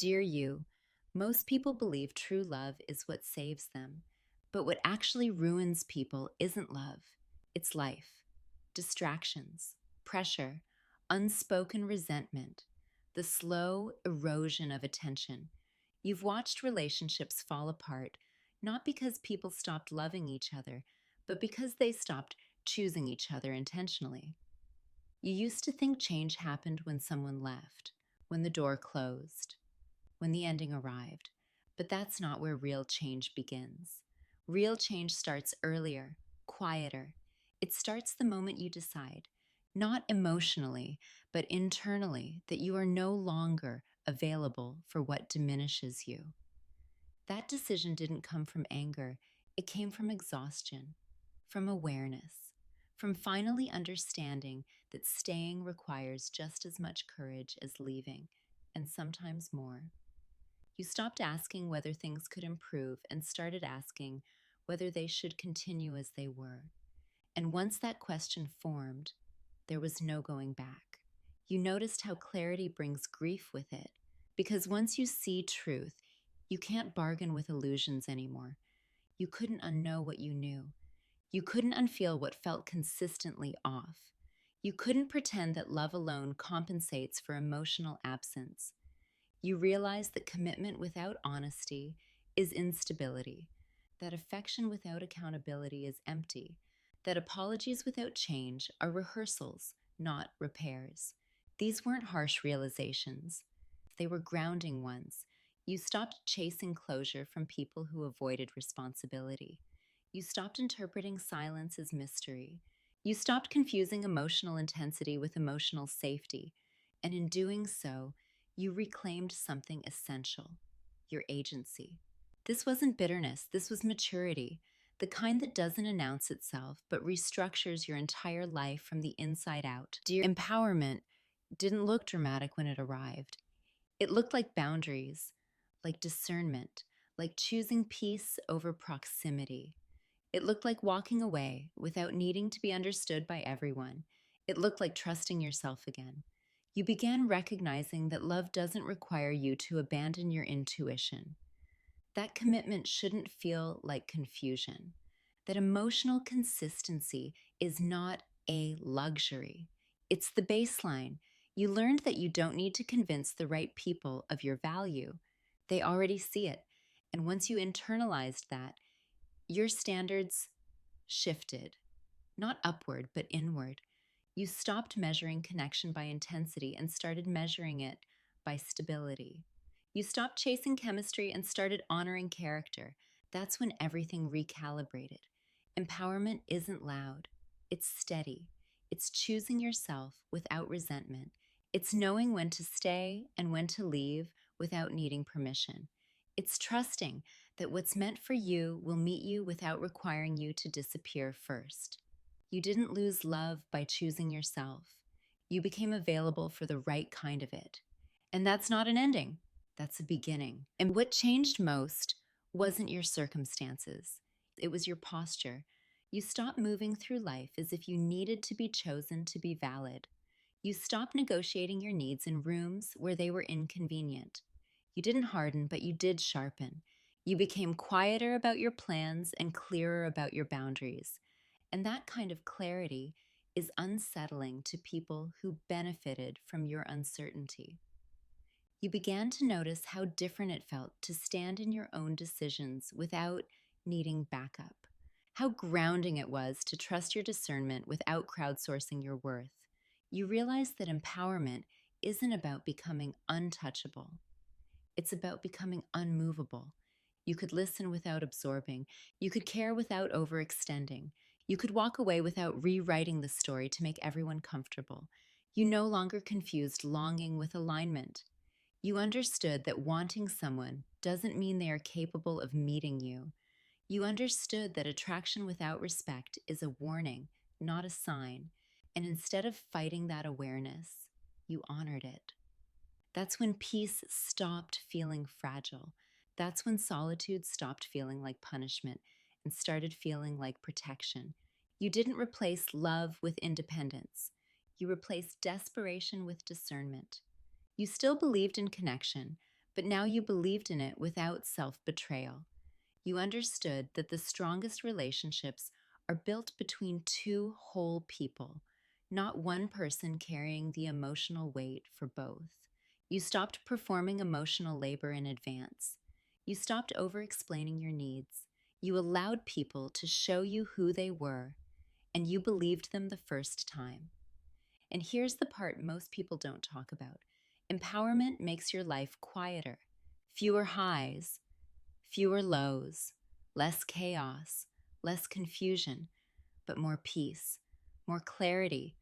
Dear you, most people believe true love is what saves them, but what actually ruins people isn't love, it's life, distractions, pressure, unspoken resentment, the slow erosion of attention. You've watched relationships fall apart, not because people stopped loving each other, but because they stopped choosing each other intentionally. You used to think change happened when someone left, when the door closed, when the ending arrived. But that's not where real change begins. Real change starts earlier, quieter. It starts the moment you decide, not emotionally, but internally, that you are no longer available for what diminishes you. That decision didn't come from anger, it came from exhaustion, from awareness, from finally understanding that staying requires just as much courage as leaving, and sometimes more. You stopped asking whether things could improve and started asking whether they should continue as they were. And once that question formed, there was no going back. You noticed how clarity brings grief with it, because once you see truth, you can't bargain with illusions anymore. You couldn't unknow what you knew. You couldn't unfeel what felt consistently off. You couldn't pretend that love alone compensates for emotional absence. You realize that commitment without honesty is instability, that affection without accountability is empty, that apologies without change are rehearsals, not repairs. These weren't harsh realizations, they were grounding ones. You stopped chasing closure from people who avoided responsibility. You stopped interpreting silence as mystery. You stopped confusing emotional intensity with emotional safety. And in doing so, you reclaimed something essential: your agency. This wasn't bitterness, this was maturity, the kind that doesn't announce itself but restructures your entire life from the inside out. Dear empowerment didn't look dramatic when it arrived. It looked like boundaries, like discernment, like choosing peace over proximity. It looked like walking away without needing to be understood by everyone. It looked like trusting yourself again. You began recognizing that love doesn't require you to abandon your intuition. That commitment shouldn't feel like confusion. That emotional consistency is not a luxury, it's the baseline. You learned that you don't need to convince the right people of your value. They already see it. And once you internalized that, your standards shifted, not upward, but inward. You stopped measuring connection by intensity and started measuring it by stability. You stopped chasing chemistry and started honoring character. That's when everything recalibrated. Empowerment isn't loud, it's steady. It's choosing yourself without resentment. It's knowing when to stay and when to leave without needing permission. It's trusting that what's meant for you will meet you without requiring you to disappear first. You didn't lose love by choosing yourself. You became available for the right kind of it. And that's not an ending, that's a beginning. And what changed most wasn't your circumstances, it was your posture. You stopped moving through life as if you needed to be chosen to be valid. You stopped negotiating your needs in rooms where they were inconvenient. You didn't harden, but you did sharpen. You became quieter about your plans and clearer about your boundaries. And that kind of clarity is unsettling to people who benefited from your uncertainty. You began to notice how different it felt to stand in your own decisions without needing backup, how grounding it was to trust your discernment without crowdsourcing your worth. You realized that empowerment isn't about becoming untouchable, it's about becoming unmovable. You could listen without absorbing. You could care without overextending. You could walk away without rewriting the story to make everyone comfortable. You no longer confused longing with alignment. You understood that wanting someone doesn't mean they are capable of meeting you. You understood that attraction without respect is a warning, not a sign. And instead of fighting that awareness, you honored it. That's when peace stopped feeling fragile. That's when solitude stopped feeling like punishment and started feeling like protection. You didn't replace love with independence. You replaced desperation with discernment. You still believed in connection, But now you believed in it without self-betrayal. You understood that the strongest relationships are built between two whole people, not one person carrying the emotional weight for both. You stopped performing emotional labor in advance. You stopped over explaining your needs. You allowed people to show you who they were, and you believed them the first time. And here's the part most people don't talk about: empowerment makes your life quieter, fewer highs, fewer lows, less chaos, less confusion, but more peace, more clarity,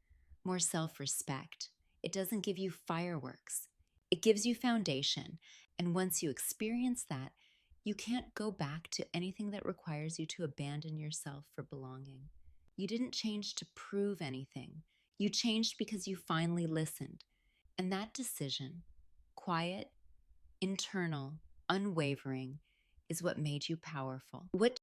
more self respect. It doesn't give you fireworks, it gives you foundation. And once you experience that, you can't go back to anything that requires you to abandon yourself for belonging. You didn't change to prove anything. You changed because you finally listened. And that decision, quiet, internal, unwavering, is what made you powerful. What